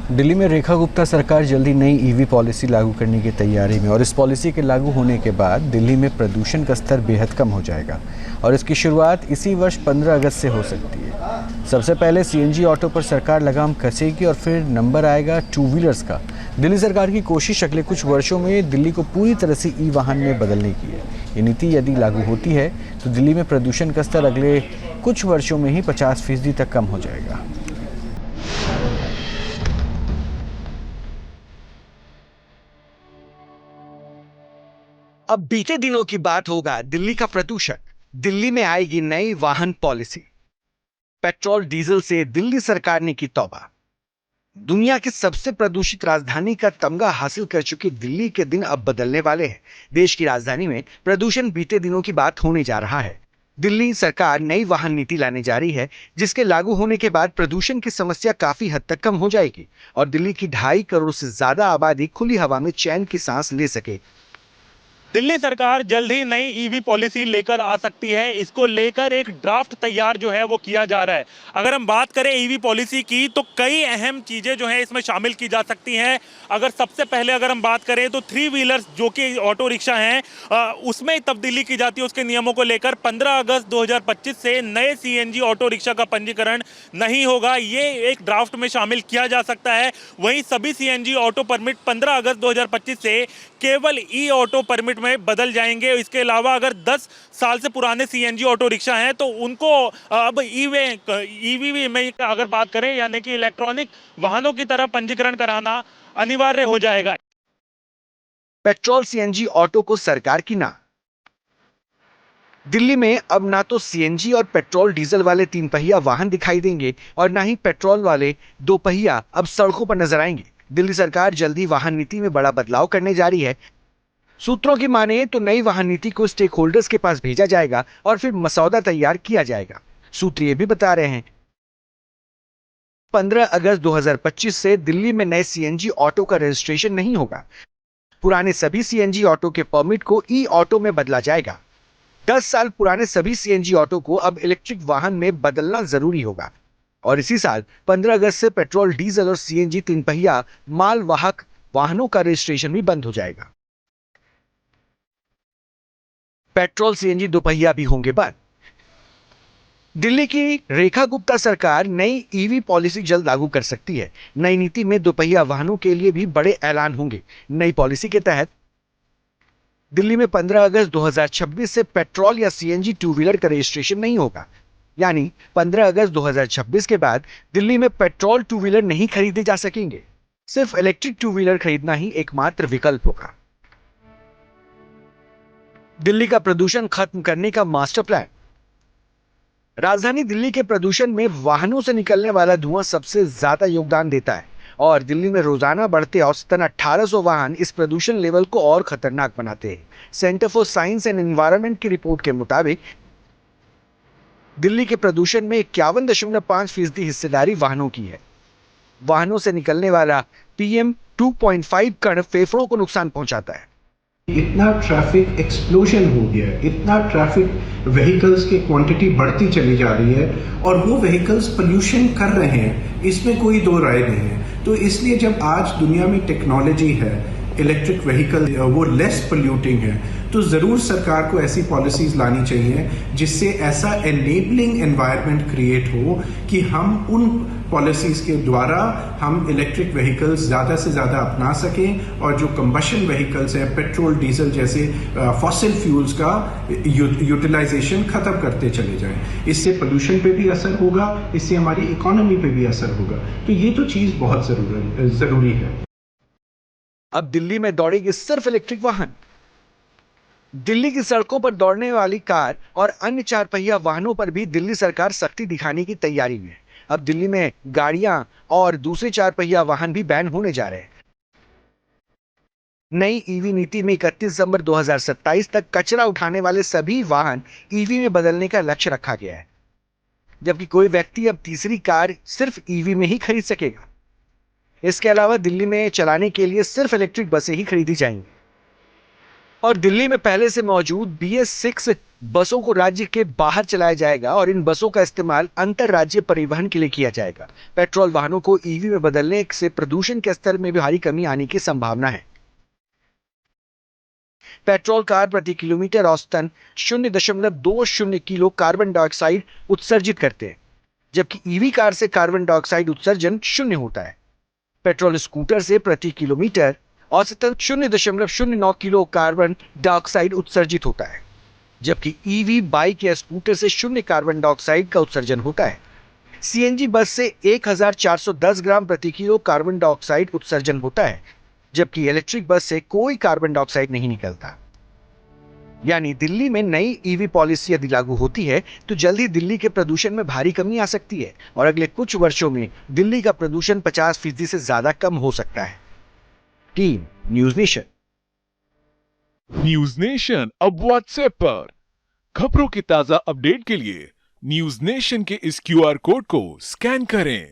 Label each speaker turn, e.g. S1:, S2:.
S1: दिल्ली में रेखा गुप्ता सरकार जल्दी नई ईवी पॉलिसी लागू करने की तैयारी में और इस पॉलिसी के लागू होने के बाद दिल्ली में प्रदूषण का स्तर बेहद कम हो जाएगा और इसकी शुरुआत इसी वर्ष 15 अगस्त से हो सकती है। सबसे पहले सीएनजी ऑटो पर सरकार लगाम कसेगी और फिर नंबर आएगा टू व्हीलर्स का। दिल्ली सरकार की कोशिश अगले कुछ वर्षों में दिल्ली को पूरी तरह से ई वाहन में बदलने की है। ये नीति यदि लागू होती है तो दिल्ली में प्रदूषण का स्तर अगले कुछ वर्षों में ही 50% तक कम हो जाएगा।
S2: अब बीते दिनों की बात होगा दिल्ली का प्रदूषण। दिल्ली में आएगी नई वाहन पॉलिसी। पेट्रोल डीजल से दिल्ली सरकार ने की तौबा। दुनिया की सबसे प्रदूषित राजधानी का तमगा हासिल कर चुकी दिल्ली के दिन अब बदलने वाले हैं। देश की राजधानी में प्रदूषण बीते दिनों की बात होने जा रहा है। दिल्ली सरकार नई वाहन नीति लाने जा रही है, जिसके लागू होने के बाद प्रदूषण की समस्या काफी हद तक कम हो जाएगी और दिल्ली की 2.5 करोड़ से ज्यादा आबादी खुली हवा में चैन की सांस ले सके।
S3: दिल्ली सरकार जल्द ही नई ईवी पॉलिसी लेकर आ सकती है। इसको लेकर एक ड्राफ्ट तैयार जो है वो किया जा रहा है। अगर हम बात करें ईवी पॉलिसी की तो कई अहम चीजें जो है इसमें शामिल की जा सकती हैं। अगर सबसे पहले अगर हम बात करें तो 3 व्हीलर्स जो कि ऑटो रिक्शा हैं उसमें तब्दीली की जाती है। उसके नियमों को लेकर 15 अगस्त 2025 से नए सीएनजी ऑटो रिक्शा का पंजीकरण नहीं होगा, ये एक ड्राफ्ट में शामिल किया जा सकता है। वहीं सभी सीएनजी ऑटो परमिट 15 अगस्त 2025 से केवल ई ऑटो परमिट में बदल जाएंगे। इसके अलावा अगर 10 साल से पुराने सीएनजी ऑटो रिक्शा हैं तो उनको अब ईवी में अगर बात करें यानी कि इलेक्ट्रॉनिक वाहनों की तरह पंजीकरण कराना अनिवार्य हो जाएगा।
S2: पेट्रोल सीएनजी ऑटो को सरकार की ना। दिल्ली में अब ना तो सीएनजी और पेट्रोल डीजल वाले 3 पहिया वाहन दिखाई देंगे और ना ही पेट्रोल वाले 2 पहिया अब सड़कों पर नजर आएंगे। दिल्ली सरकार जल्दी वाहन नीति में बड़ा बदलाव करने जा रही है। सूत्रों की माने तो नई वाहन नीति को स्टेक होल्डर्स के पास भेजा जाएगा और फिर मसौदा तैयार किया जाएगा। सूत्र ये भी बता रहे हैं 15 अगस्त 2025 से दिल्ली में नए सीएनजी ऑटो का रजिस्ट्रेशन नहीं होगा। पुराने सभी सीएनजी ऑटो के परमिट को ई ऑटो में बदला जाएगा। 10 साल पुराने सभी सीएनजी ऑटो को अब इलेक्ट्रिक वाहन में बदलना जरूरी होगा और इसी साल 15 अगस्त से पेट्रोल डीजल और सीएनजी 3 पहिया माल वाहक वाहनों का रजिस्ट्रेशन भी बंद हो जाएगा। पेट्रोल सीएनजी 2 पहिया भी होंगे बंद। दिल्ली की रेखा गुप्ता सरकार नई ईवी पॉलिसी जल्द लागू कर सकती है। नई नीति में 2 पहिया वाहनों के लिए भी बड़े ऐलान होंगे। नई पॉलिसी के तहत दिल्ली में 15 अगस्त 2026 से पेट्रोल या सीएनजी 2 व्हीलर का रजिस्ट्रेशन नहीं होगा। यानी 15 अगस्त 2026 के बाद दिल्ली में पेट्रोल 2 व्हीलर नहीं खरीदे जा सकेंगे। सिर्फ इलेक्ट्रिक 2 व्हीलर खरीदना ही एकमात्र विकल्प होगा। दिल्ली का प्रदूषण खत्म करने का मास्टर प्लान। राजधानी दिल्ली के प्रदूषण में वाहनों से निकलने वाला धुआं सबसे ज्यादा योगदान देता है और दिल्ली में रोजाना बढ़ते औसतन 1800 वाहन इस प्रदूषण लेवल को और खतरनाक बनाते हैं। Centre for science and environment की रिपोर्ट के मुताबिक दिल्ली के प्रदूषण में 51.5% हिस्सेदारी वाहनों की है। वाहनों से निकलने वाला PM 2.5 कण फेफड़ों को नुकसान पहुंचाता है।
S4: इतना ट्रैफिक एक्सप्लोजन हो गया है, इतना ट्रैफिक व्हीकल्स की क्वांटिटी बढ़ती चली जा रही है और वो व्हीकल्स पोल्यूशन कर रहे हैं, इसमें कोई दो राय नहीं है। तो इसलिए जब आज दुनिया में टेक्नोलॉजी है, इलेक्ट्रिक व्हीकल वो लेस पोल्यूटिंग है, तो ज़रूर सरकार को ऐसी पॉलिसीज लानी चाहिए जिससे ऐसा एनेबलिंग एनवायरनमेंट क्रिएट हो कि हम उन पॉलिसीज के द्वारा हम इलेक्ट्रिक व्हीकल्स ज़्यादा से ज़्यादा अपना सकें और जो कंबशन व्हीकल्स हैं, पेट्रोल डीजल जैसे फॉसिल फ्यूल्स का यूटिलाइजेशन ख़त्म करते चले जाएं। इससे पोल्यूशन पे भी असर होगा, इससे हमारी इकोनॉमी पे भी असर होगा। तो ये तो चीज़ बहुत ज़रूरी है।
S2: अब दिल्ली में दौड़ेगी सिर्फ इलेक्ट्रिक वाहन। दिल्ली की सड़कों पर दौड़ने वाली कार और अन्य 4 पहिया वाहनों पर भी दिल्ली सरकार सख्ती दिखाने की तैयारी में है। अब दिल्ली में गाड़ियां और दूसरे 4 पहिया वाहन भी बैन होने जा रहे हैं। नई ईवी नीति में 31 दिसंबर 2027 तक कचरा उठाने वाले सभी वाहन ईवी में बदलने का लक्ष्य रखा गया है, जबकि कोई व्यक्ति अब तीसरी कार सिर्फ ईवी में ही खरीद सकेगा। इसके अलावा दिल्ली में चलाने के लिए सिर्फ इलेक्ट्रिक बसें ही खरीदी जाएंगी और दिल्ली में पहले से मौजूद BS6 बसों को राज्य के बाहर चलाया जाएगा और इन बसों का इस्तेमाल अंतर राज्य परिवहन के लिए किया जाएगा। पेट्रोल वाहनों को ईवी में बदलने से प्रदूषण के स्तर में भी भारी कमी आने की संभावना है। पेट्रोल कार प्रति किलोमीटर औसतन 0.20 किलो कार्बन डाइऑक्साइड उत्सर्जित करते हैं, जबकि ईवी कार से कार्बन डाइऑक्साइड उत्सर्जन 0 होता है। पेट्रोल स्कूटर से प्रति किलोमीटर औसतन 0.09 किलो कार्बन डाइऑक्साइड उत्सर्जित होता है, जबकि ईवी बाइक या स्कूटर से 0 कार्बन डाइऑक्साइड का उत्सर्जन होता है। सीएनजी बस से 1410 ग्राम प्रति किलो कार्बन डाइऑक्साइड उत्सर्जन होता है, जबकि इलेक्ट्रिक बस से कोई कार्बन डाइऑक्साइड नहीं निकलता। यानी दिल्ली में नई ईवी पॉलिसी यदि लागू होती है तो जल्द ही दिल्ली के प्रदूषण में भारी कमी आ सकती है और अगले कुछ वर्षों में दिल्ली का प्रदूषण 50% से ज्यादा कम हो सकता है। Team news nation.
S5: News nation अब व्हाट्सएप पर खबरों की ताजा अपडेट के लिए न्यूज नेशन के इस क्यूआर कोड को स्कैन करें